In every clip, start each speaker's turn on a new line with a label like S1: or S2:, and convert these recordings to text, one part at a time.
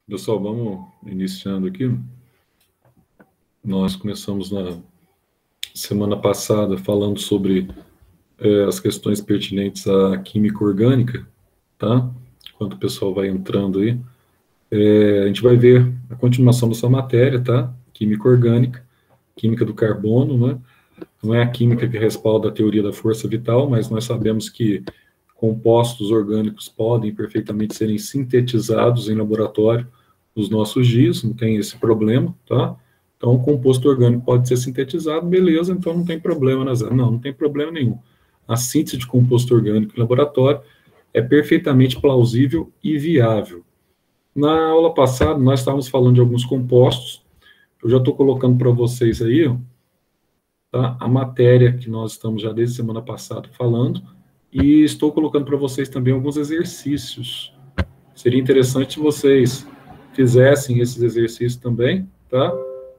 S1: Pessoal, vamos iniciando aqui. Nós começamos na semana passada falando sobre as questões pertinentes à química orgânica, tá? Enquanto o pessoal vai entrando aí, a gente vai ver a continuação dessa matéria, tá? Química orgânica, química do carbono, né? Não é a química que respalda a teoria da força vital, mas nós sabemos que compostos orgânicos podem perfeitamente serem sintetizados em laboratório nos nossos dias, não tem esse problema, tá? Então, o composto orgânico pode ser sintetizado, beleza, então não tem problema não tem problema nenhum. A síntese de composto orgânico em laboratório é perfeitamente plausível e viável. Na aula passada, nós estávamos falando de alguns compostos, eu já estou colocando para vocês aí, tá? A matéria que nós estamos já desde semana passada falando, e estou colocando para vocês também alguns exercícios. Seria interessante se vocês fizessem esses exercícios também, tá?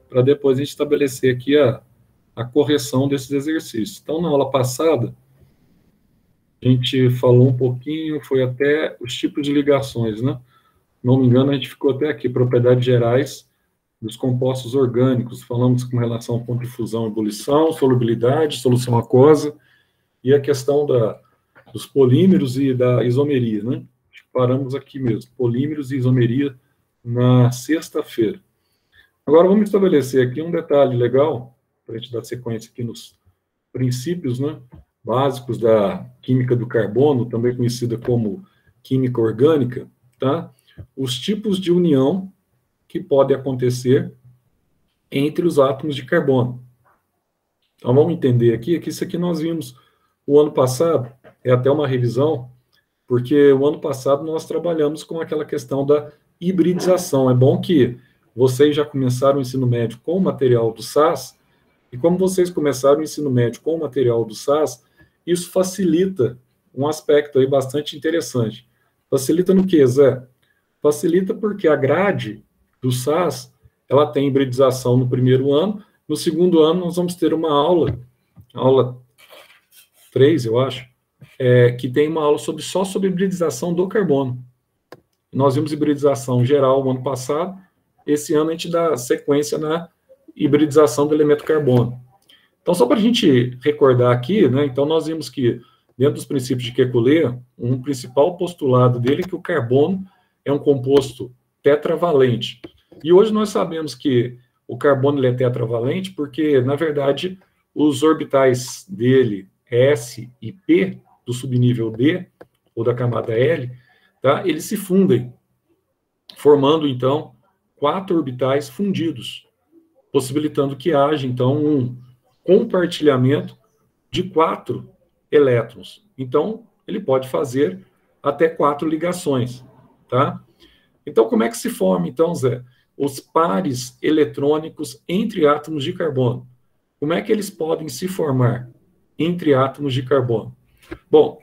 S1: Para depois a gente estabelecer aqui a correção desses exercícios. Então, na aula passada, a gente falou um pouquinho, foi até os tipos de ligações, né? Não me engano, a gente ficou até aqui, propriedades gerais dos compostos orgânicos. Falamos com relação ao ponto de fusão e ebulição, solubilidade, solução aquosa, e a questão dos polímeros e da isomeria, né? Paramos aqui mesmo, polímeros e isomeria na sexta-feira. Agora vamos estabelecer aqui um detalhe legal, para a gente dar sequência aqui nos princípios, né, básicos da química do carbono, também conhecida como química orgânica, tá? Os tipos de união que podem acontecer entre os átomos de carbono. Então vamos entender aqui que isso aqui nós vimos o ano passado, é até uma revisão, porque o ano passado nós trabalhamos com aquela questão da hibridização. É bom que vocês já começaram o ensino médio com o material do SAS, e como vocês começaram o ensino médio com o material do SAS, isso facilita um aspecto aí bastante interessante. Facilita no quê, Zé? Facilita porque a grade do SAS, ela tem hibridização no primeiro ano, no segundo ano nós vamos ter uma aula 3, eu acho, que tem uma aula só sobre hibridização do carbono. Nós vimos hibridização geral no ano passado, esse ano a gente dá sequência na hibridização do elemento carbono. Então, só para a gente recordar aqui, né, então nós vimos que, dentro dos princípios de Kekulé, um principal postulado dele é que o carbono é um composto tetravalente. E hoje nós sabemos que o carbono ele é tetravalente porque, na verdade, os orbitais dele, S e P, do subnível D, ou da camada L, tá, eles se fundem, formando, então, 4 orbitais fundidos, possibilitando que haja, então, um compartilhamento de 4 elétrons. Então, ele pode fazer até 4 ligações, tá? Então, como é que se forma, então, Zé, os pares eletrônicos entre átomos de carbono? Como é que eles podem se formar entre átomos de carbono? Bom,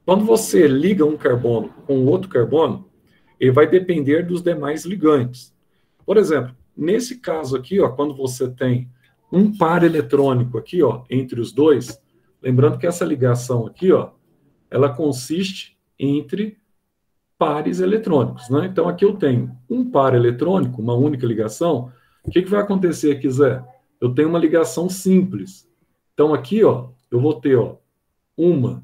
S1: quando você liga um carbono com outro carbono, ele vai depender dos demais ligantes. Por exemplo, nesse caso aqui, ó, quando você tem um par eletrônico aqui, ó, entre os dois, lembrando que essa ligação aqui, ó, ela consiste entre pares eletrônicos, né? Então aqui eu tenho um par eletrônico, uma única ligação. O que vai acontecer aqui, Zé? Eu tenho uma ligação simples. Então aqui, ó, eu vou ter, ó, 1,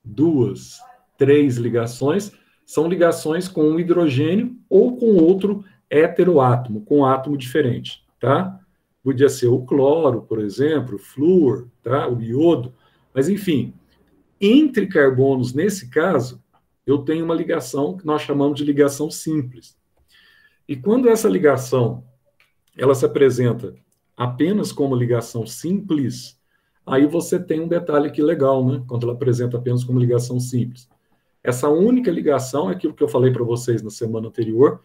S1: 2, 3 ligações, são ligações com um hidrogênio ou com outro heteroátomo, com um átomo diferente, tá? Podia ser o cloro, por exemplo, o flúor, tá? O iodo, mas enfim, entre carbonos, nesse caso, eu tenho uma ligação que nós chamamos de ligação simples. E quando essa ligação, ela se apresenta apenas como ligação simples, aí você tem um detalhe aqui legal, né? Quando ela apresenta apenas como ligação simples. Essa única ligação, é aquilo que eu falei para vocês na semana anterior,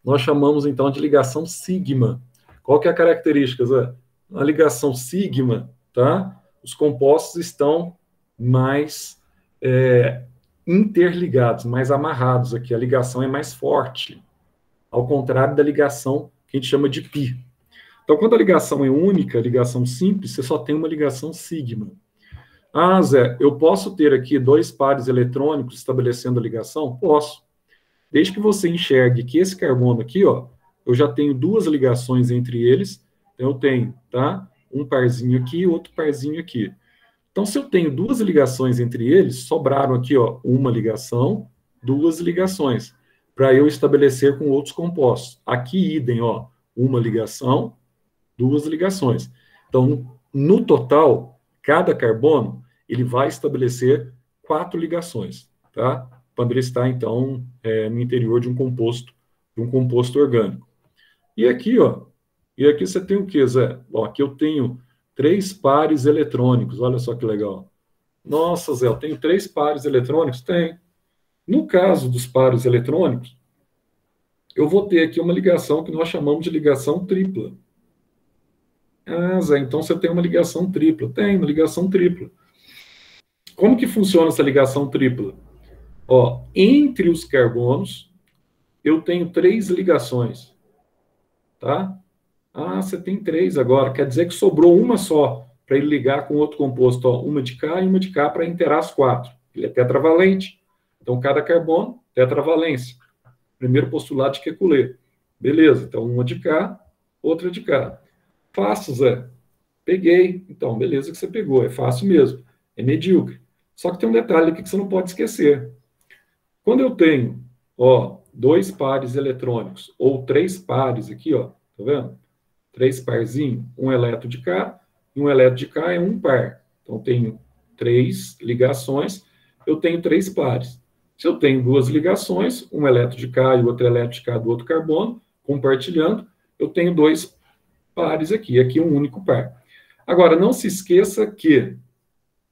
S1: nós chamamos então de ligação sigma. Qual que é a característica, Zé? Na ligação sigma, tá? Os compostos estão mais interligados, mais amarrados aqui. A ligação é mais forte, ao contrário da ligação que a gente chama de pi. Então, quando a ligação é única, a ligação simples, você só tem uma ligação sigma. Ah, Zé, eu posso ter aqui 2 pares eletrônicos estabelecendo a ligação? Posso. Desde que você enxergue que esse carbono aqui, ó, eu já tenho duas ligações entre eles, então eu tenho, tá? Um parzinho aqui e outro parzinho aqui. Então, se eu tenho duas ligações entre eles, sobraram aqui, ó, uma ligação, duas ligações, para eu estabelecer com outros compostos. Aqui, idem, ó, uma ligação, duas ligações. Então, no total, cada carbono, ele vai estabelecer 4 ligações, tá? Quando ele está, então, no interior de um composto orgânico. E aqui, ó, e aqui você tem o quê, Zé? Ó, aqui eu tenho 3 pares eletrônicos, olha só que legal. Nossa, Zé, eu tenho 3 pares eletrônicos? Tem. No caso dos pares eletrônicos, eu vou ter aqui uma ligação que nós chamamos de ligação tripla. Ah, Zé, então você tem uma ligação tripla. Tem uma ligação tripla. Como que funciona essa ligação tripla? Ó, entre os carbonos, eu tenho 3 ligações, tá? Ah, você tem 3 agora, quer dizer que sobrou uma só para ele ligar com outro composto, ó, uma de cá e uma de cá para interar as 4. Ele é tetravalente. Então, cada carbono, tetravalência. Primeiro postulado de Kekulé. Beleza, então uma de cá, outra de cá. Fácil, Zé. Peguei. Então, beleza que você pegou, é fácil mesmo. É medíocre. Só que tem um detalhe aqui que você não pode esquecer. Quando eu tenho, ó, 2 pares eletrônicos, ou 3 pares aqui, ó, tá vendo? 3 parzinhos, um elétron de cá, e um elétron de cá é um par. Então, tenho 3 ligações, eu tenho 3 pares. Se eu tenho 2 ligações, um elétron de cá e outro elétron de cá do outro carbono, compartilhando, eu tenho 2 pares aqui, aqui um único par. Agora, não se esqueça que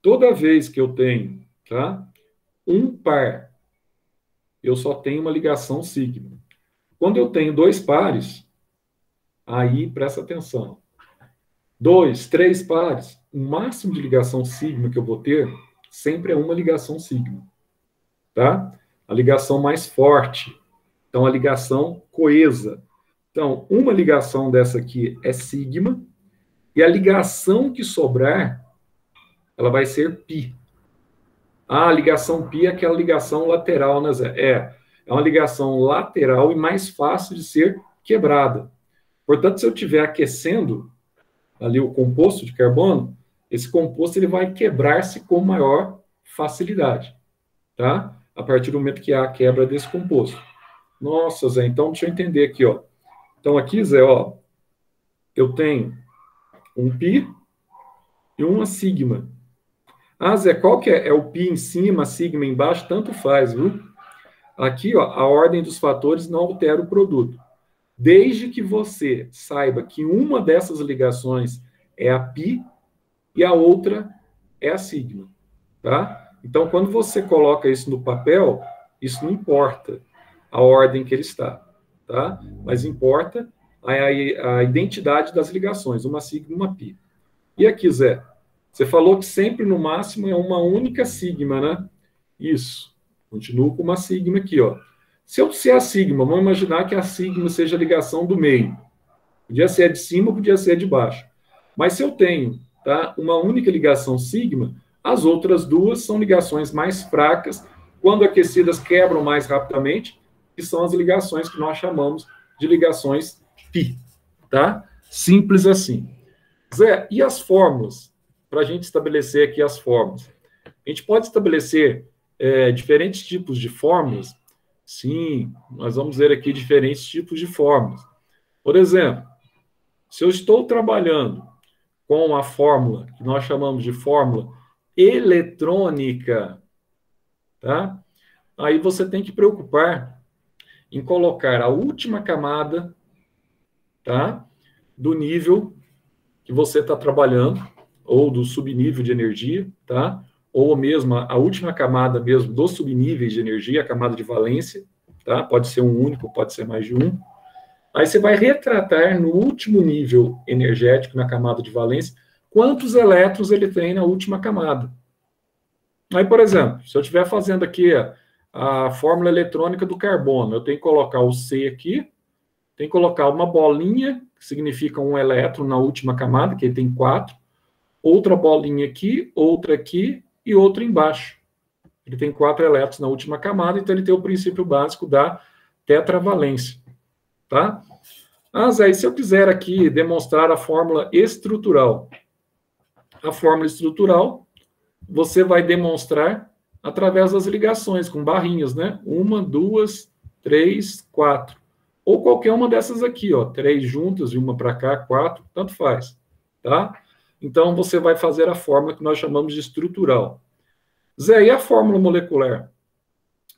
S1: toda vez que eu tenho, tá, um par, eu só tenho uma ligação sigma. Quando eu tenho 2 pares, aí presta atenção. 2, 3 pares, o máximo de ligação sigma que eu vou ter sempre é uma ligação sigma. Tá? A ligação mais forte. Então, a ligação coesa. Então, uma ligação dessa aqui é sigma, e a ligação que sobrar, ela vai ser π. Ah, a ligação π é aquela ligação lateral, né, Zé? É uma ligação lateral e mais fácil de ser quebrada. Portanto, se eu estiver aquecendo ali o composto de carbono, esse composto ele vai quebrar-se com maior facilidade, tá? A partir do momento que há a quebra desse composto. Nossa, Zé, então deixa eu entender aqui, ó. Então aqui, Zé, ó, eu tenho um π e uma sigma. Ah, Zé, qual que é? É o π em cima, sigma embaixo? Tanto faz, viu? Aqui, ó, a ordem dos fatores não altera o produto. Desde que você saiba que uma dessas ligações é a π e a outra é a sigma, tá? Então, quando você coloca isso no papel, isso não importa a ordem que ele está, tá? Mas importa a identidade das ligações, uma sigma e uma π. E aqui, Zé, você falou que sempre no máximo é uma única sigma, né? Isso. Continuo com uma sigma aqui, ó. Se é a sigma, vamos imaginar que a sigma seja a ligação do meio. Podia ser a de cima, podia ser a de baixo. Mas se eu tenho, tá, uma única ligação sigma, as outras duas são ligações mais fracas, quando aquecidas quebram mais rapidamente, que são as ligações que nós chamamos de ligações π, tá? Simples assim. Zé, e as fórmulas? Para a gente estabelecer aqui as fórmulas. A gente pode estabelecer diferentes tipos de fórmulas? Sim, nós vamos ver aqui diferentes tipos de fórmulas. Por exemplo, se eu estou trabalhando com a fórmula que nós chamamos de fórmula eletrônica, tá? Aí você tem que preocupar em colocar a última camada, tá, do nível que você está trabalhando, ou do subnível de energia, tá? Ou mesmo a última camada mesmo dos subníveis de energia, a camada de valência, tá? Pode ser um único, pode ser mais de um. Aí você vai retratar no último nível energético, na camada de valência, quantos elétrons ele tem na última camada. Aí, por exemplo, se eu estiver fazendo aqui a fórmula eletrônica do carbono, eu tenho que colocar o C aqui, tenho que colocar uma bolinha, que significa um elétron na última camada, que ele tem 4, outra bolinha aqui, outra aqui e outra embaixo. Ele tem 4 elétrons na última camada, então ele tem o princípio básico da tetravalência, tá? Ah, Zé, e se eu quiser aqui demonstrar a fórmula estrutural? A fórmula estrutural você vai demonstrar através das ligações, com barrinhas, né? 1, 2, 3, 4. Ou qualquer uma dessas aqui, ó. 3 juntas e uma para cá, 4, tanto faz, tá? Então, você vai fazer a fórmula que nós chamamos de estrutural. Zé, e a fórmula molecular?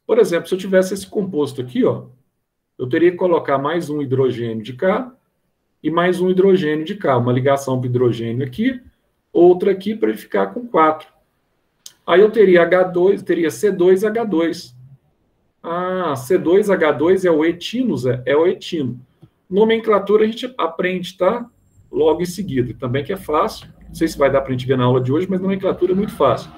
S1: Por exemplo, se eu tivesse esse composto aqui, ó, eu teria que colocar mais um hidrogênio de cá e mais um hidrogênio de cá. Uma ligação para hidrogênio aqui, outra aqui para ele ficar com 4. Aí eu teria H2, teria C2H2. Ah, C2H2 é o etino, Zé? É o etino. Nomenclatura a gente aprende, tá? Logo em seguida. Também que é fácil. Não sei se vai dar para a gente ver na aula de hoje, mas nomenclatura é muito fácil.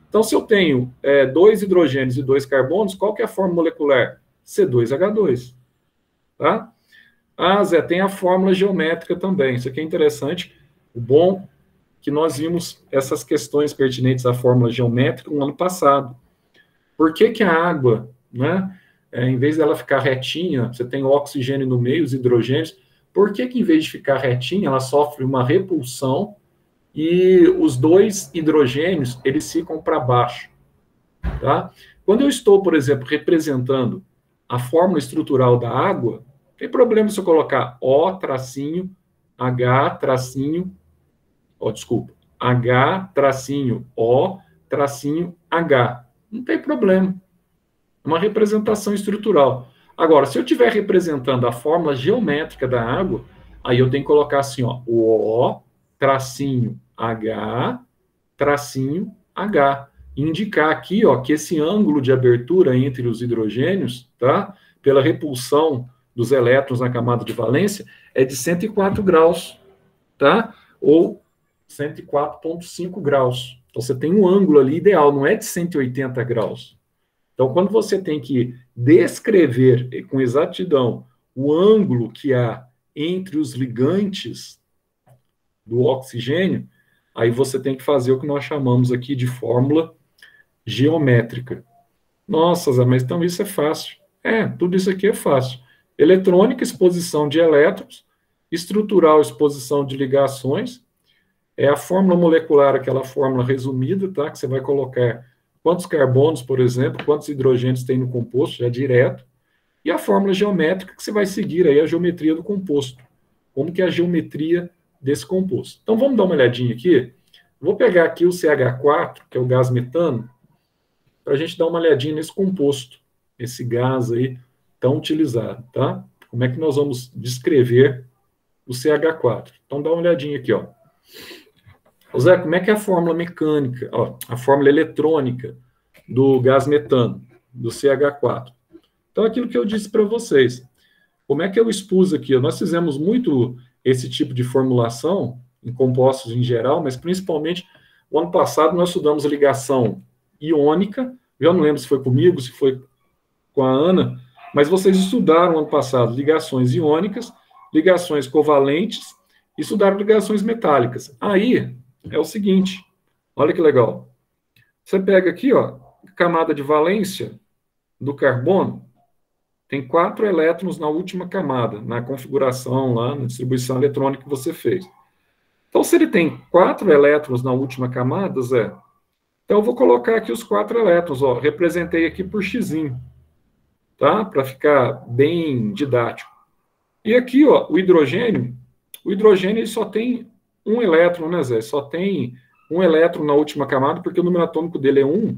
S1: Então, se eu tenho 2 hidrogênios e 2 carbonos, qual que é a fórmula molecular? C2H2. Tá? Ah, Zé, tem a fórmula geométrica também. Isso aqui é interessante. O bom que nós vimos essas questões pertinentes à fórmula geométrica no ano passado. Por que que a água, né, em vez dela ficar retinha, você tem o oxigênio no meio, os hidrogênios, por que que em vez de ficar retinha, ela sofre uma repulsão e os 2 hidrogênios, eles ficam para baixo, tá? Quando eu estou, por exemplo, representando a fórmula estrutural da água, tem problema se eu colocar O tracinho, H tracinho, desculpa, H tracinho O tracinho H. Não tem problema. É uma representação estrutural. Agora, se eu estiver representando a fórmula geométrica da água, aí eu tenho que colocar assim, ó, o O tracinho H tracinho H. Indicar aqui, ó, que esse ângulo de abertura entre os hidrogênios, tá? Pela repulsão dos elétrons na camada de valência, é de 104 graus, tá? Ou 104,5 graus. Então, você tem um ângulo ali ideal, não é de 180 graus. Então, quando você tem que descrever com exatidão o ângulo que há entre os ligantes do oxigênio, aí você tem que fazer o que nós chamamos aqui de fórmula geométrica. Nossa, Zé, mas então isso é fácil. Tudo isso aqui é fácil. Eletrônica, exposição de elétrons, estrutural, exposição de ligações, é a fórmula molecular, aquela fórmula resumida, tá? Que você vai colocar quantos carbonos, por exemplo, quantos hidrogênios tem no composto, já direto, e a fórmula geométrica, que você vai seguir aí a geometria do composto. Como que é a geometria desse composto. Então, vamos dar uma olhadinha aqui. Vou pegar aqui o CH4, que é o gás metano, para a gente dar uma olhadinha nesse composto, esse gás aí tão utilizado, tá? Como é que nós vamos descrever o CH4? Então, dá uma olhadinha aqui, ó. Zé, como é que é a fórmula mecânica, a fórmula eletrônica do gás metano, do CH4? Então, aquilo que eu disse para vocês. Como é que eu expus aqui? Nós fizemos muito esse tipo de formulação em compostos em geral, mas principalmente o ano passado nós estudamos ligação iônica. Eu não lembro se foi comigo, se foi com a Ana, mas vocês estudaram ano passado ligações iônicas, ligações covalentes, e estudaram ligações metálicas. Aí é o seguinte, olha que legal. Você pega aqui, ó, camada de valência do carbono, tem 4 elétrons na última camada, na configuração lá, na distribuição eletrônica que você fez. Então, se ele tem 4 elétrons na última camada, Zé, então eu vou colocar aqui os 4 elétrons, ó, representei aqui por x, tá? Para ficar bem didático. E aqui, ó, o hidrogênio ele só tem um elétron, né, Zé? Só tem um elétron na última camada, porque o número atômico dele é 1.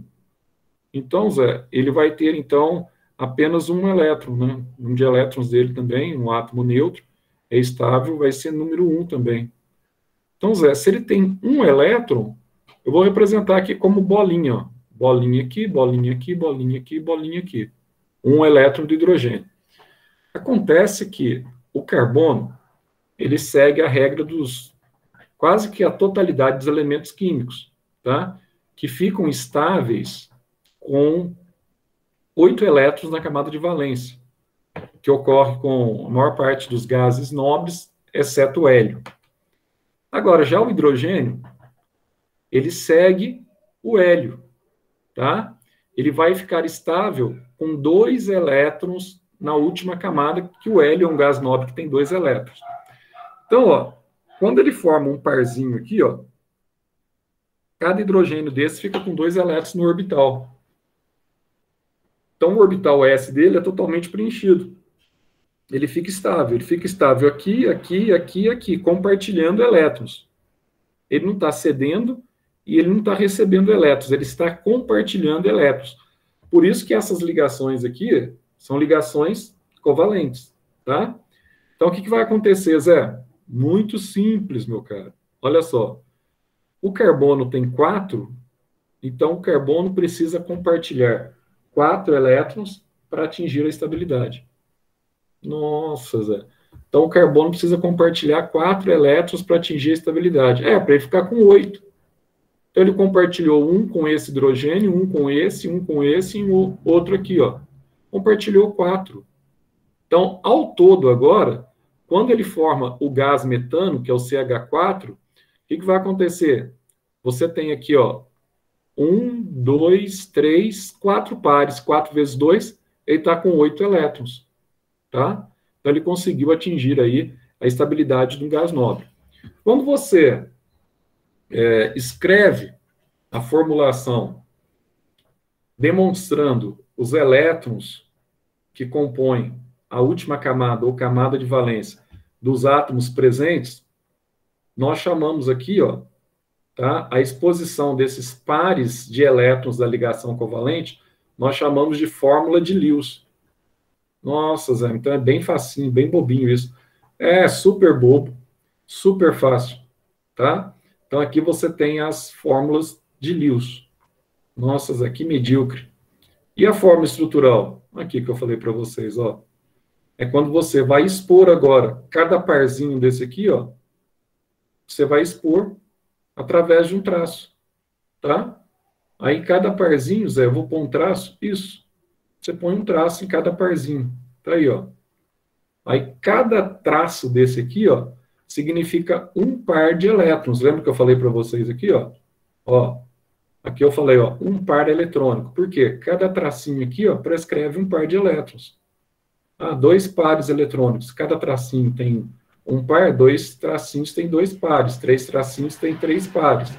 S1: Então, Zé, ele vai ter, então, apenas um elétron, né? Um de elétrons dele também, um átomo neutro, é estável, vai ser número 1 também. Então, Zé, se ele tem um elétron, eu vou representar aqui como bolinha, ó. Bolinha aqui, bolinha aqui, bolinha aqui, bolinha aqui. Um elétron de hidrogênio. Acontece que o carbono, ele segue a regra dos, quase que a totalidade dos elementos químicos, tá? Que ficam estáveis com 8 elétrons na camada de valência, que ocorre com a maior parte dos gases nobres, exceto o hélio. Agora, já o hidrogênio, ele segue o hélio, tá? Ele vai ficar estável com 2 elétrons na última camada, que o hélio é um gás nobre que tem 2 elétrons. Então, ó, quando ele forma um parzinho aqui, ó, cada hidrogênio desse fica com 2 elétrons no orbital. Então, o orbital S dele é totalmente preenchido. Ele fica estável aqui, aqui, aqui, aqui, compartilhando elétrons. Ele não está cedendo e ele não está recebendo elétrons, ele está compartilhando elétrons. Por isso que essas ligações aqui são ligações covalentes, tá? Então, o que vai acontecer, Zé? Muito simples, meu cara. Olha só. O carbono tem 4, então o carbono precisa compartilhar 4 elétrons para atingir a estabilidade. Nossa, Zé. Então o carbono precisa compartilhar 4 elétrons para atingir a estabilidade. Para ele ficar com 8. Então ele compartilhou um com esse hidrogênio, um com esse e um outro aqui, ó. Compartilhou 4. Então, ao todo agora, quando ele forma o gás metano, que é o CH4, o que vai acontecer? Você tem aqui, ó, 1, 2, 3, 4 pares. 4 vezes 2, ele está com 8 elétrons. Tá? Então, ele conseguiu atingir aí a estabilidade do gás nobre. Quando você escreve a formulação demonstrando os elétrons que compõem a última camada ou camada de valência dos átomos presentes, nós chamamos aqui, ó, tá, a exposição desses pares de elétrons da ligação covalente, nós chamamos de fórmula de Lewis. Nossa, Zé, então é bem facinho, bem bobinho isso. É super bobo, super fácil, tá? Então aqui você tem as fórmulas de Lewis. Nossa, Zé, que medíocre. E a fórmula estrutural? Aqui que eu falei para vocês, ó. É quando você vai expor agora cada parzinho desse aqui, ó. Você vai expor através de um traço, tá? Aí cada parzinho, Zé, eu vou pôr um traço, isso. Você põe um traço em cada parzinho. Tá aí, ó. Aí cada traço desse aqui, ó, significa um par de elétrons. Lembra que eu falei para vocês aqui, ó? Ó, aqui eu falei, ó, um par eletrônico. Por quê? Cada tracinho aqui, ó, prescreve um par de elétrons. 2 pares eletrônicos. Cada tracinho tem um par, 2 tracinhos tem 2 pares, 3 tracinhos tem 3 pares.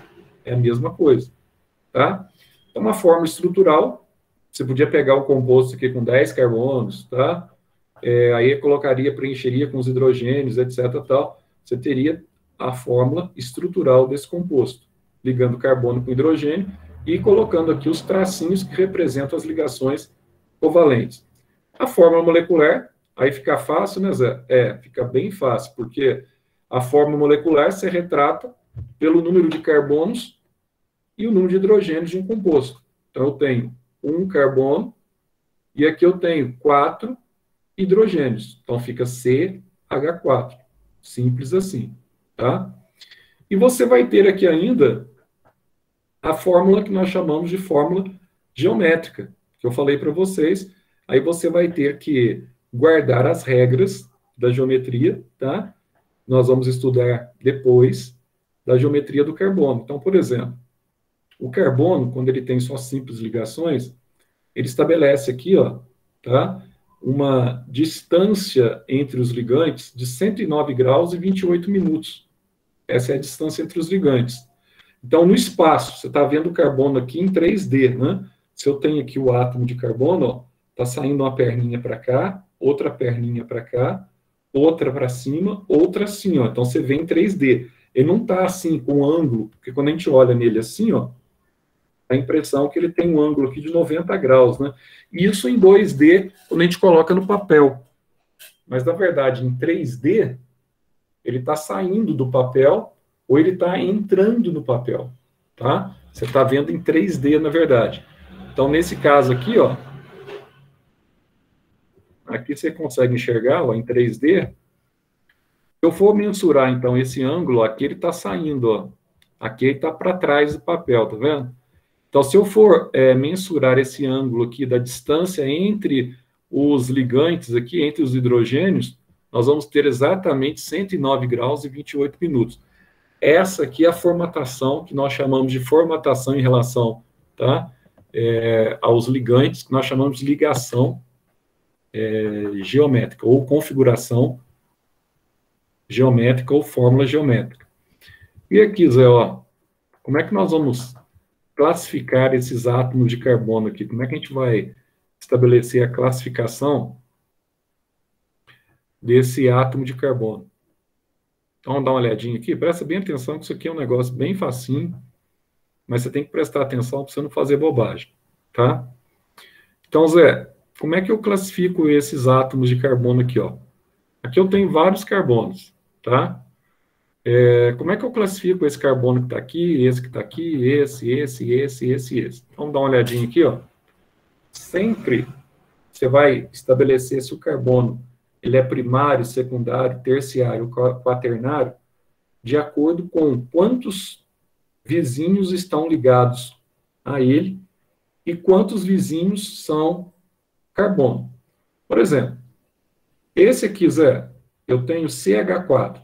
S1: É a mesma coisa, tá? Então, uma fórmula estrutural. Você podia pegar o composto aqui com 10 carbonos, tá? Aí colocaria, preencheria com os hidrogênios, etc. Tal. Você teria a fórmula estrutural desse composto, ligando carbono com hidrogênio e colocando aqui os tracinhos que representam as ligações covalentes. A fórmula molecular, aí fica fácil, né, Zé? Fica bem fácil, porque a fórmula molecular se retrata pelo número de carbonos e o número de hidrogênios de um composto. Então, eu tenho um carbono, e aqui eu tenho 4 hidrogênios. Então, fica CH4. Simples assim, tá? E você vai ter aqui ainda a fórmula que nós chamamos de fórmula geométrica, que eu falei para vocês. Aí você vai ter que guardar as regras da geometria, tá? Nós vamos estudar depois da geometria do carbono. Então, por exemplo, o carbono, quando ele tem só simples ligações, ele estabelece aqui, ó, tá, uma distância entre os ligantes de 109 graus e 28 minutos. Essa é a distância entre os ligantes. Então, no espaço, você está vendo o carbono aqui em 3D, né? Se eu tenho aqui o átomo de carbono, ó, está saindo uma perninha para cá, outra perninha para cá, outra para cima, outra assim, ó. Então, você vê em 3D. Ele não está assim, com ângulo, porque quando a gente olha nele assim, ó, a impressão que ele tem um ângulo aqui de 90 graus, né? Isso em 2D, quando a gente coloca no papel. Mas, na verdade, em 3D, ele está saindo do papel ou ele está entrando no papel, tá? Você está vendo em 3D, na verdade. Então, nesse caso aqui, ó, aqui você consegue enxergar, ó, em 3D. Se eu for mensurar, então, esse ângulo, aqui ele está saindo, ó. Aqui ele está para trás do papel, tá vendo? Então, se eu for mensurar esse ângulo aqui da distância entre os ligantes aqui, entre os hidrogênios, nós vamos ter exatamente 109 graus e 28 minutos. Essa aqui é a formatação que nós chamamos de formatação em relação, tá, aos ligantes, que nós chamamos de ligação geométrica, ou configuração geométrica, ou fórmula geométrica. E aqui, Zé, ó, como é que nós vamos classificar esses átomos de carbono aqui? Como é que a gente vai estabelecer a classificação desse átomo de carbono? Então, vamos dar uma olhadinha aqui. Presta bem atenção que isso aqui é um negócio bem facinho, mas você tem que prestar atenção para você não fazer bobagem, tá? Então, Zé, como é que eu classifico esses átomos de carbono aqui, ó? Aqui eu tenho vários carbonos, tá? Como é que eu classifico esse carbono que está aqui, esse que está aqui, esse? Então, vamos dar uma olhadinha aqui, ó. Sempre você vai estabelecer se o carbono ele é primário, secundário, terciário, quaternário, de acordo com quantos vizinhos estão ligados a ele e quantos vizinhos são carbono. Por exemplo, esse aqui, Zé, eu tenho CH4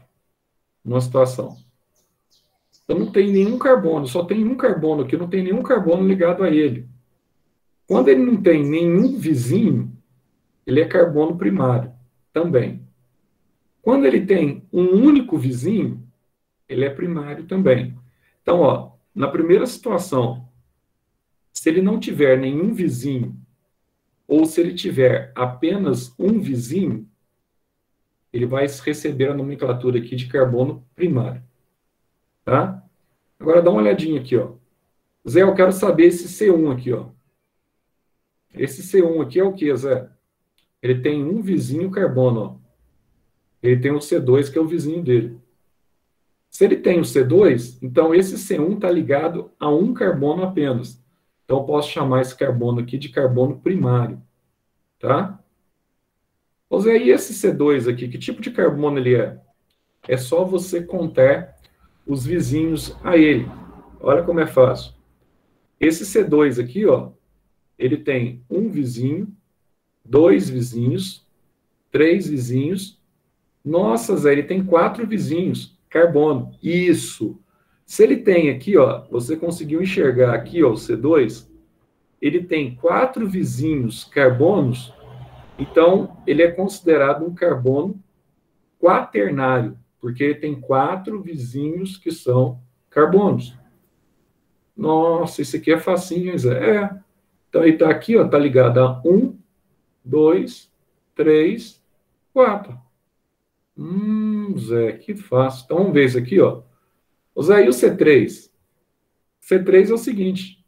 S1: numa situação. Eu não tenho nenhum carbono, só tem um carbono aqui, não tem nenhum carbono ligado a ele. Quando ele não tem nenhum vizinho, ele é carbono primário também. Quando ele tem um único vizinho, ele é primário também. Então, ó, na primeira situação, se ele não tiver nenhum vizinho, ou se ele tiver apenas um vizinho, ele vai receber a nomenclatura aqui de carbono primário. Tá? Agora dá uma olhadinha aqui, ó. Zé, eu quero saber esse C1 aqui, ó. Esse C1 aqui é o que, Zé? Ele tem um vizinho carbono, ó. Ele tem o C2, que é o vizinho dele. Se ele tem o C2, então esse C1 está ligado a um carbono apenas. Então eu posso chamar esse carbono aqui de carbono primário. Tá? Ô Zé, e esse C2 aqui, que tipo de carbono ele é? É só você contar os vizinhos a ele. Olha como é fácil. Esse C2 aqui, ó, ele tem um vizinho, dois vizinhos, três vizinhos. Nossa, Zé, ele tem 4 vizinhos, carbono. Isso. Se ele tem aqui, ó, você conseguiu enxergar aqui, ó, o C2, ele tem 4 vizinhos carbonos, então ele é considerado um carbono quaternário, porque ele tem 4 vizinhos que são carbonos. Nossa, isso aqui é facinho, Zé. Então ele está aqui, ó, está ligado a 1, 2, 3, 4. Zé, que fácil. Então vamos ver isso aqui, ó. Zé, e o C3? C3 é o seguinte: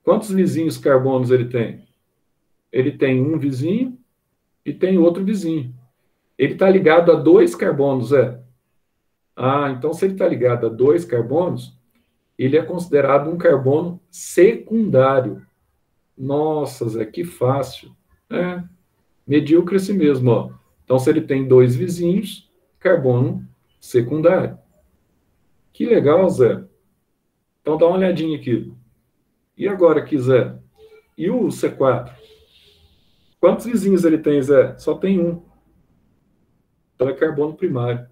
S1: quantos vizinhos carbonos ele tem? Ele tem um vizinho e tem outro vizinho. Ele está ligado a 2 carbonos, Zé. Ah, então se ele está ligado a 2 carbonos, ele é considerado um carbono secundário. Nossa, Zé, que fácil. Medíocre assim mesmo, ó. Então, se ele tem 2 vizinhos, carbono secundário. Que legal, Zé. Então, dá uma olhadinha aqui. E agora aqui, Zé? E o C4? Quantos vizinhos ele tem, Zé? Só tem um. Então, é carbono primário.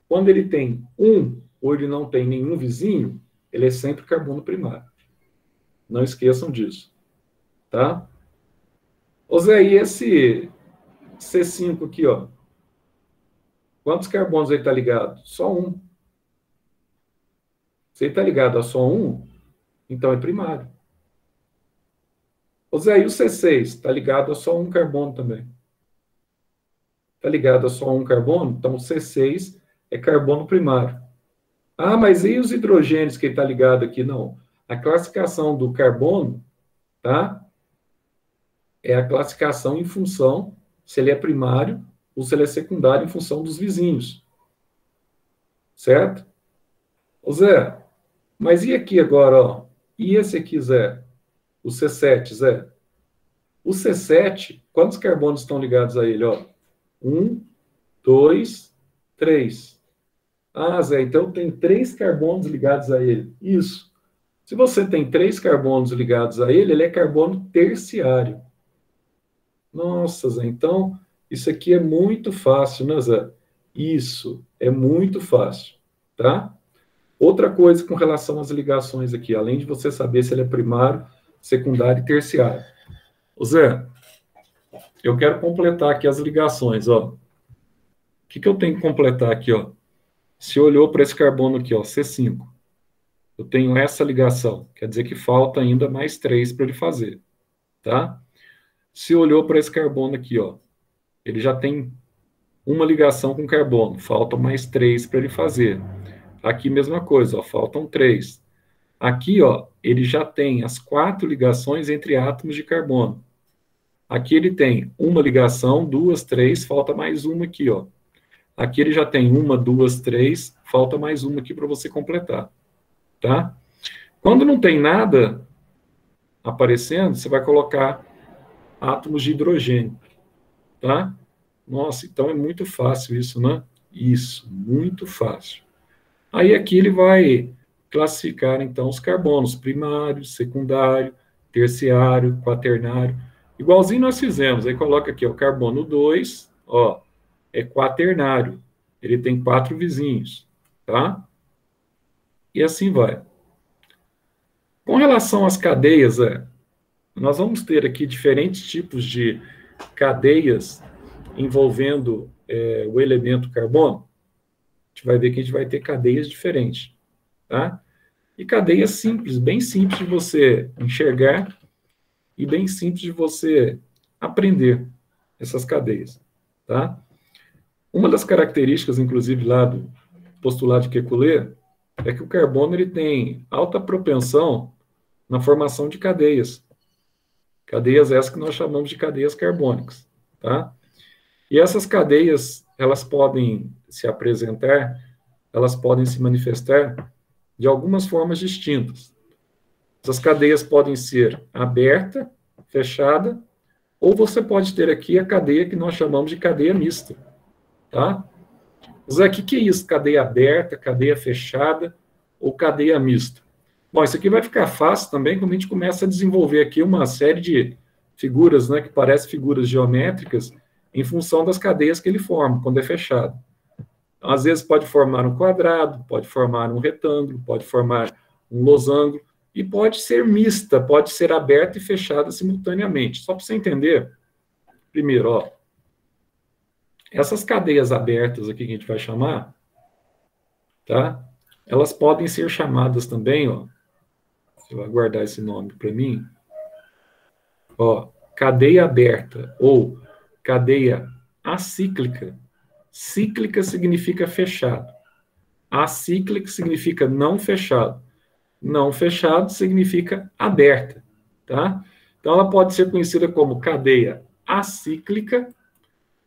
S1: Quando ele tem um, ou ele não tem nenhum vizinho, ele é sempre carbono primário. Não esqueçam disso. Tá? Ô Zé, e esse C5 aqui, ó? Quantos carbonos ele está ligado? Só um. Se ele está ligado a só um, então é primário. Ô Zé, e o C6? Está ligado a só um carbono também. Está ligado a só um carbono? Então o C6 é carbono primário. Ah, mas e os hidrogênios que ele está ligado aqui? Não. A classificação do carbono, tá? É a classificação em função se ele é primário ou se ele é secundário em função dos vizinhos. Certo? Ô Zé, mas e aqui agora, ó? E esse aqui, Zé? O C7, Zé? O C7, quantos carbonos estão ligados a ele, ó? 1, 2, 3. Ah, Zé, então tem 3 carbonos ligados a ele. Isso. Se você tem 3 carbonos ligados a ele, ele é carbono terciário. Nossa, Zé, então isso aqui é muito fácil, né, Zé? Isso, é muito fácil, tá? Outra coisa com relação às ligações aqui, além de você saber se ele é primário, secundário e terciário. Ô Zé, eu quero completar aqui as ligações, ó. O que eu tenho que completar aqui, ó? Se olhou para esse carbono aqui, ó, C5, eu tenho essa ligação, quer dizer que falta ainda mais 3 para ele fazer, tá? Se olhou para esse carbono aqui, ó, ele já tem uma ligação com carbono, faltam mais 3 para ele fazer. Aqui, mesma coisa, ó, faltam 3. Aqui, ó, ele já tem as 4 ligações entre átomos de carbono. Aqui ele tem uma ligação, 2, 3, falta mais uma aqui, ó. Aqui ele já tem 1, 2, 3, falta mais uma aqui para você completar, tá? Quando não tem nada aparecendo, você vai colocar átomos de hidrogênio, tá? Nossa, então é muito fácil isso, né? Isso, muito fácil. Aí aqui ele vai classificar, então, os carbonos primário, secundário, terciário, quaternário, igualzinho nós fizemos. Aí coloca aqui, ó, o carbono 2, ó, é quaternário. Ele tem 4 vizinhos, tá? E assim vai. Com relação às cadeias, nós vamos ter aqui diferentes tipos de cadeias envolvendo o elemento carbono. A gente vai ver que a gente vai ter cadeias diferentes, tá? E cadeias simples, bem simples de você enxergar e bem simples de você aprender essas cadeias, tá? Uma das características, inclusive, lá do postulado de Kekulé, é que o carbono ele tem alta propensão na formação de cadeias. Cadeias essas que nós chamamos de cadeias carbônicas, tá? E essas cadeias, elas podem se apresentar, elas podem se manifestar de algumas formas distintas. Essas cadeias podem ser aberta, fechada, ou você pode ter aqui a cadeia que nós chamamos de cadeia mista, tá? Zé, o que é isso? Cadeia aberta, cadeia fechada ou cadeia mista? Bom, isso aqui vai ficar fácil também quando a gente começa a desenvolver aqui uma série de figuras, né, que parecem figuras geométricas, em função das cadeias que ele forma, quando é fechado. Às vezes pode formar um quadrado, pode formar um retângulo, pode formar um losango, e pode ser mista, pode ser aberta e fechada simultaneamente. Só para você entender, primeiro, ó, essas cadeias abertas aqui que a gente vai chamar, tá? Elas podem ser chamadas também, ó, você vai guardar esse nome para mim, ó, cadeia aberta ou cadeia acíclica. Cíclica significa fechado. Acíclica significa não fechado. Não fechado significa aberta, tá? Então, ela pode ser conhecida como cadeia acíclica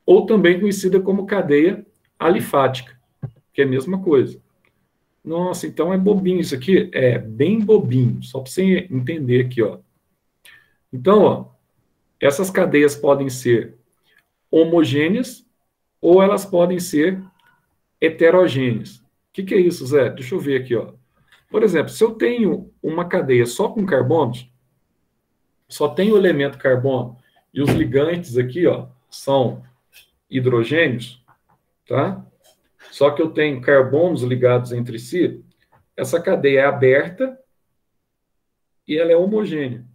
S1: ou também conhecida como cadeia alifática, que é a mesma coisa. Nossa, então é bobinho isso aqui? É bem bobinho, só para você entender aqui, ó. Então, ó, essas cadeias podem ser homogêneas ou elas podem ser heterogêneas. O que é isso, Zé? Deixa eu ver aqui, ó. Por exemplo, se eu tenho uma cadeia só com carbonos, só tem o elemento carbono e os ligantes aqui, ó, são hidrogênios, tá? Só que eu tenho carbonos ligados entre si, essa cadeia é aberta e ela é homogênea.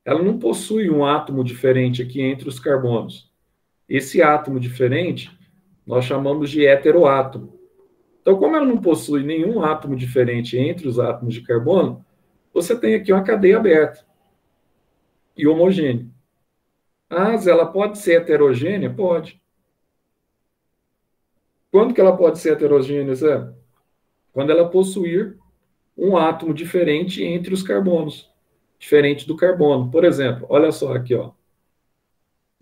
S1: Ela não possui um átomo diferente aqui entre os carbonos. Esse átomo diferente nós chamamos de heteroátomo. Então, como ela não possui nenhum átomo diferente entre os átomos de carbono, você tem aqui uma cadeia aberta e homogênea. Ah, ela pode ser heterogênea? Pode. Quando que ela pode ser heterogênea, Zé? Quando ela possuir um átomo diferente entre os carbonos, diferente do carbono. Por exemplo, olha só aqui, ó.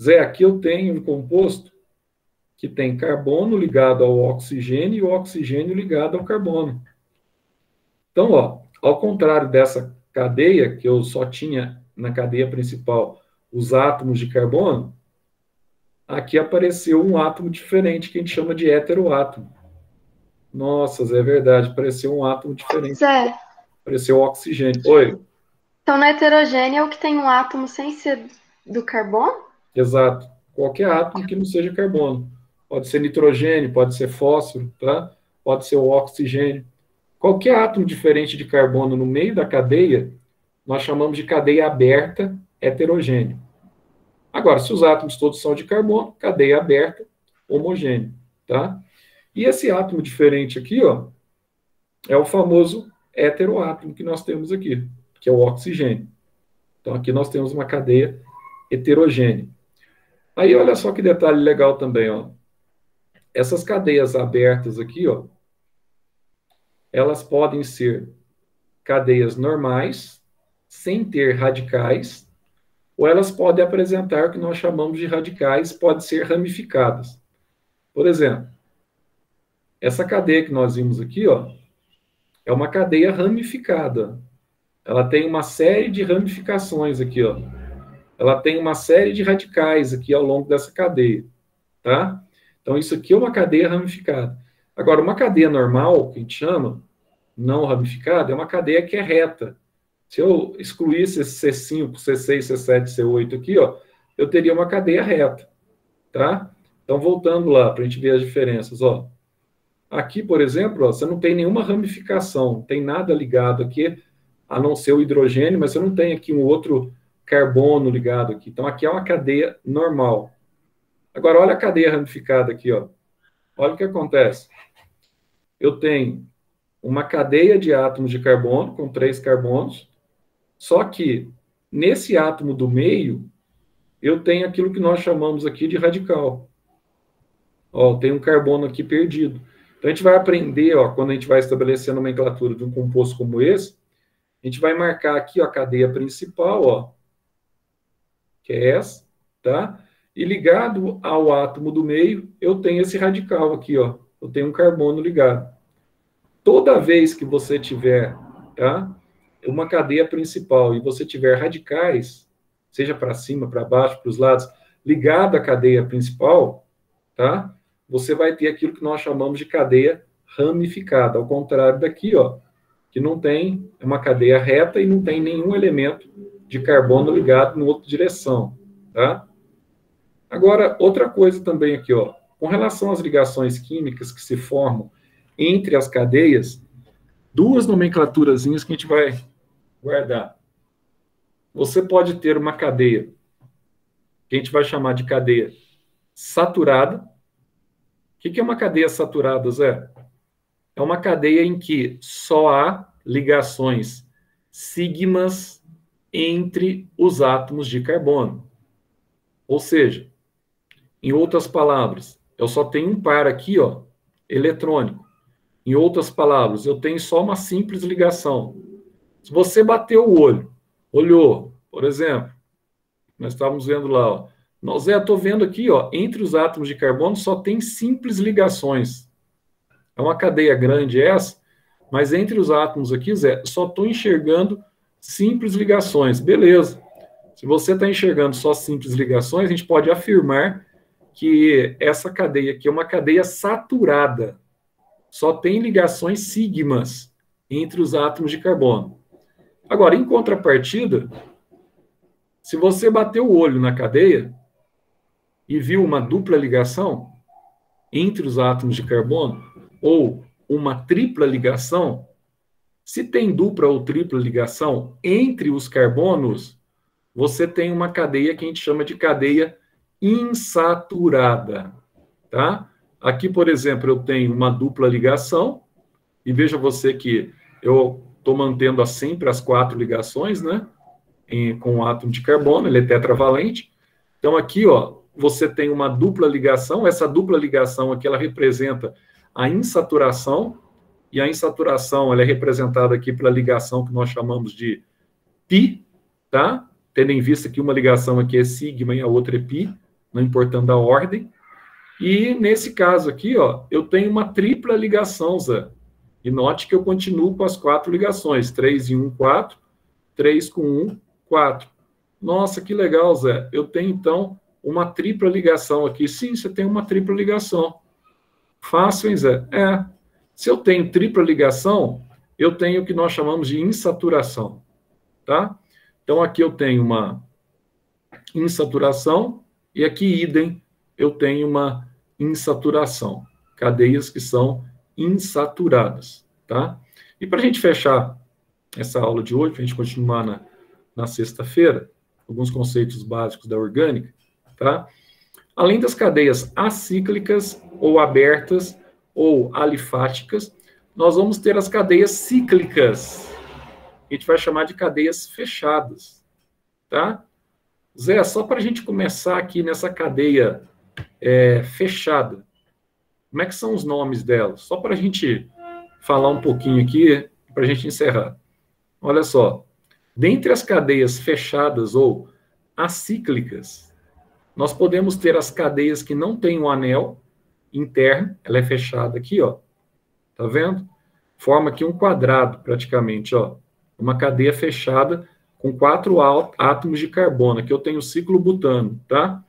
S1: Zé, aqui eu tenho um composto que tem carbono ligado ao oxigênio e o oxigênio ligado ao carbono. Então, ó, ao contrário dessa cadeia, que eu só tinha na cadeia principal os átomos de carbono, aqui apareceu um átomo diferente que a gente chama de heteroátomo. Nossa, Zé, é verdade, apareceu um átomo diferente.
S2: Zé,
S1: Apareceu o oxigênio. Oi,
S2: então na heterogênea é o que tem um átomo sem ser do carbono?
S1: exato. Qualquer átomo que não seja carbono. Pode ser nitrogênio, pode ser fósforo, tá? Pode ser o oxigênio. Qualquer átomo diferente de carbono no meio da cadeia, nós chamamos de cadeia aberta heterogênea. Agora, se os átomos todos são de carbono, cadeia aberta, homogênea, tá? E esse átomo diferente aqui, ó, é o famoso heteroátomo que nós temos aqui, que é o oxigênio. Então, aqui nós temos uma cadeia heterogênea. Aí, olha só que detalhe legal também, ó. Essas cadeias abertas aqui, ó, elas podem ser cadeias normais, sem ter radicais, ou elas podem apresentar o que nós chamamos de radicais, podem ser ramificadas. Por exemplo, essa cadeia que nós vimos aqui, ó, é uma cadeia ramificada. Ela tem uma série de ramificações aqui, ó. Ela tem uma série de radicais aqui ao longo dessa cadeia, tá? Então, isso aqui é uma cadeia ramificada. Agora, uma cadeia normal, que a gente chama, não ramificada, é uma cadeia que é reta. Se eu excluísse esse C5, C6, C7, C8 aqui, ó, eu teria uma cadeia reta, tá? Então, voltando lá, para a gente ver as diferenças, ó. Aqui, por exemplo, ó, você não tem nenhuma ramificação, não tem nada ligado aqui, a não ser o hidrogênio, mas você não tem aqui um outro carbono ligado aqui. Então, aqui é uma cadeia normal. Agora, olha a cadeia ramificada aqui, ó. Olha o que acontece. Eu tenho uma cadeia de átomos de carbono, com 3 carbonos, só que, nesse átomo do meio, eu tenho aquilo que nós chamamos aqui de radical. Ó, tem um carbono aqui perdido. Então, a gente vai aprender, ó, quando a gente vai estabelecer a nomenclatura de um composto como esse, a gente vai marcar aqui, ó, a cadeia principal, ó, que é essa, tá? E ligado ao átomo do meio, eu tenho esse radical aqui, ó. Eu tenho um carbono ligado. Toda vez que você tiver, tá, uma cadeia principal e você tiver radicais, seja para cima, para baixo, para os lados, ligado à cadeia principal, tá? Você vai ter aquilo que nós chamamos de cadeia ramificada, ao contrário daqui, ó, que não tem uma cadeia reta e não tem nenhum elemento de carbono ligado em outra direção, tá? Agora, outra coisa também aqui, ó, com relação às ligações químicas que se formam entre as cadeias, duas nomenclaturazinhas que a gente vai guardar. Você pode ter uma cadeia que a gente vai chamar de cadeia saturada. O que é uma cadeia saturada, Zé? É uma cadeia em que só há ligações sigmas entre os átomos de carbono. Ou seja, em outras palavras, eu só tenho um par aqui, ó, eletrônico. Em outras palavras, eu tenho só uma simples ligação. Se você bateu o olho, olhou, por exemplo, nós estávamos vendo lá, ó, Zé, estou vendo aqui, ó, entre os átomos de carbono só tem simples ligações. É uma cadeia grande essa, mas entre os átomos aqui, Zé, só estou enxergando simples ligações. Beleza. Se você está enxergando só simples ligações, a gente pode afirmar que essa cadeia aqui é uma cadeia saturada. Só tem ligações sigmas entre os átomos de carbono. Agora, em contrapartida, se você bater o olho na cadeia e viu uma dupla ligação entre os átomos de carbono, ou uma tripla ligação, se tem dupla ou tripla ligação entre os carbonos, você tem uma cadeia que a gente chama de cadeia insaturada, tá? Aqui, por exemplo, eu tenho uma dupla ligação, e veja você que eu estou mantendo sempre as 4 ligações, né? Com o átomo de carbono, ele é tetravalente. Então, aqui, ó, você tem uma dupla ligação, essa dupla ligação aqui, ela representa a insaturação, e a insaturação, ela é representada aqui pela ligação que nós chamamos de π, tá? Tendo em vista que uma ligação aqui é sigma e a outra é π, não importando a ordem. E nesse caso aqui, ó, eu tenho uma tripla ligação, Zé. E note que eu continuo com as 4 ligações, 3 e 1, 4, 3 com 1, 4. Nossa, que legal, Zé. Eu tenho, então, uma tripla ligação aqui. Sim, você tem uma tripla ligação. Fácil, hein, Zé? É. Se eu tenho tripla ligação, eu tenho o que nós chamamos de insaturação, tá? Então, aqui eu tenho uma insaturação e aqui, idem, eu tenho uma insaturação. Cadeias que são insaturadas, tá? E para a gente fechar essa aula de hoje, para a gente continuar na sexta-feira, alguns conceitos básicos da orgânica, tá? Além das cadeias acíclicas ou abertas ou alifáticas, nós vamos ter as cadeias cíclicas. A gente vai chamar de cadeias fechadas, tá? Zé, só para a gente começar aqui nessa cadeia fechada, como é que são os nomes delas? Só para a gente falar um pouquinho aqui, para a gente encerrar. Olha só, dentre as cadeias fechadas ou acíclicas, nós podemos ter as cadeias que não têm um anel interno, ela é fechada aqui, ó, tá vendo? Forma aqui um quadrado, praticamente, ó, uma cadeia fechada com 4 átomos de carbono, aqui eu tenho o ciclo butano, tá?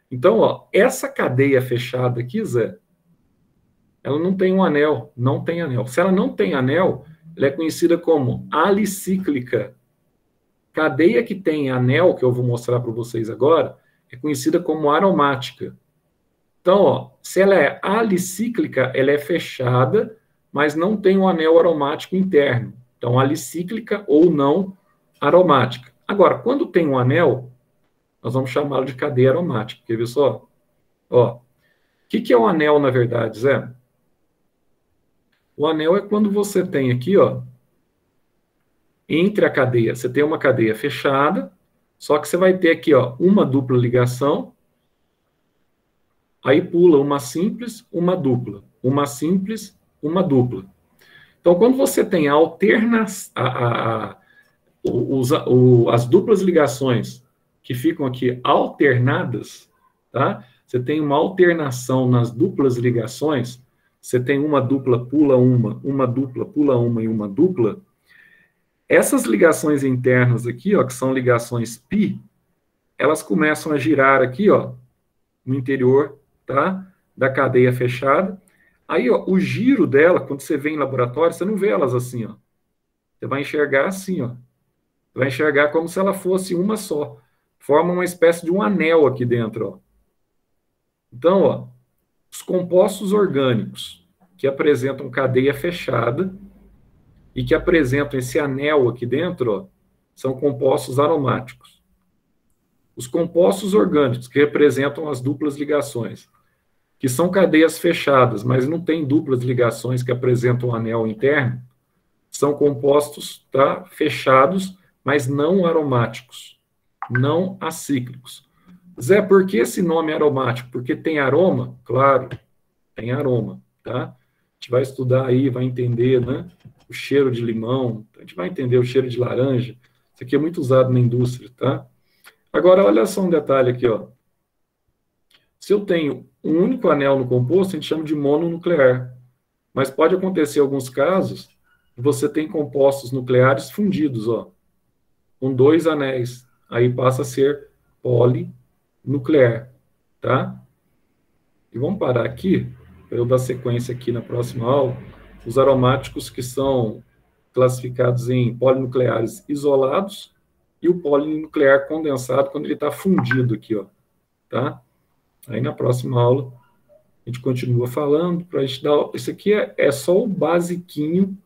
S1: Então, ó, essa cadeia fechada aqui, Zé, ela não tem um anel, não tem anel. Se ela não tem anel, ela é conhecida como alicíclica. Cadeia que tem anel, que eu vou mostrar para vocês agora, é conhecida como aromática. Então, ó, se ela é alicíclica, ela é fechada, mas não tem um anel aromático interno. Então, alicíclica ou não aromática. Agora, quando tem um anel, nós vamos chamá-lo de cadeia aromática. Quer ver só? Ó, o que é um anel, na verdade, Zé? O anel é quando você tem aqui, ó, entre a cadeia, você tem uma cadeia fechada, só que você vai ter aqui, ó, uma dupla ligação, aí pula uma simples, uma dupla, uma simples, uma dupla. Então, quando você tem as duplas ligações que ficam aqui alternadas, tá? Você tem uma alternação nas duplas ligações, você tem uma dupla, pula uma dupla, pula uma e uma dupla. Essas ligações internas aqui, ó, que são ligações π, elas começam a girar aqui, ó, no interior, tá? Da cadeia fechada. Aí, ó, o giro dela, quando você vê em laboratório, você não vê elas assim, ó. Você vai enxergar assim, ó. Você vai enxergar como se ela fosse uma só. Forma uma espécie de um anel aqui dentro, ó. Então, ó, os compostos orgânicos que apresentam cadeia fechada e que apresentam esse anel aqui dentro, ó, são compostos aromáticos. Os compostos orgânicos que representam as duplas ligações, que são cadeias fechadas, mas não tem duplas ligações que apresentam um anel interno, são compostos, tá, fechados, mas não aromáticos, não acíclicos. Zé, por que esse nome é aromático? Porque tem aroma? Claro, tem aroma, tá? A gente vai estudar aí, vai entender, né? O cheiro de limão, a gente vai entender o cheiro de laranja. Isso aqui é muito usado na indústria, tá? Agora, olha só um detalhe aqui, ó. Se eu tenho um único anel no composto, a gente chama de mononuclear. Mas pode acontecer em alguns casos que você tem compostos nucleares fundidos, ó, com 2 anéis. Aí passa a ser polinuclear, tá? E vamos parar aqui, para eu dar sequência aqui na próxima aula, os aromáticos que são classificados em polinucleares isolados e o polinuclear condensado quando ele está fundido aqui, ó, tá? Aí na próxima aula a gente continua falando, para a gente dar... Isso aqui é só o basiquinho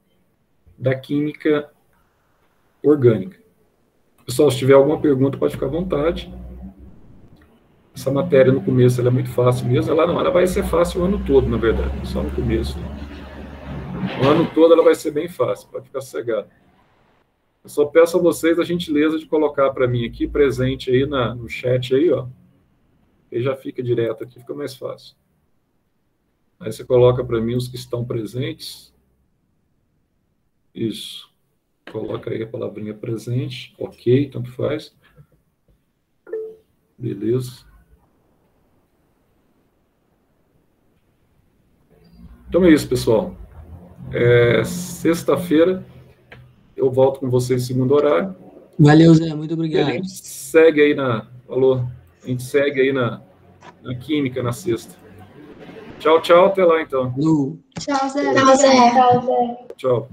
S1: da química orgânica. Pessoal, se tiver alguma pergunta, pode ficar à vontade. Essa matéria no começo ela é muito fácil mesmo. Ela vai ser fácil o ano todo, na verdade, só no começo. O ano todo ela vai ser bem fácil, pode ficar sossegado. Eu só peço a vocês a gentileza de colocar para mim aqui, presente aí no chat aí, ó. Aí já fica direto aqui, fica mais fácil. Aí você coloca para mim os que estão presentes. Isso. Coloca aí a palavrinha presente. Ok, tanto faz. Beleza. Então é isso, pessoal. Sexta-feira eu volto com vocês no segundo horário.
S3: Valeu, Zé. Muito obrigado.
S1: E a gente segue aí a gente segue aí na química na sexta. Tchau, tchau. Até lá, então.
S2: Tchau, Zé. Tchau, Zé.
S1: Tchau.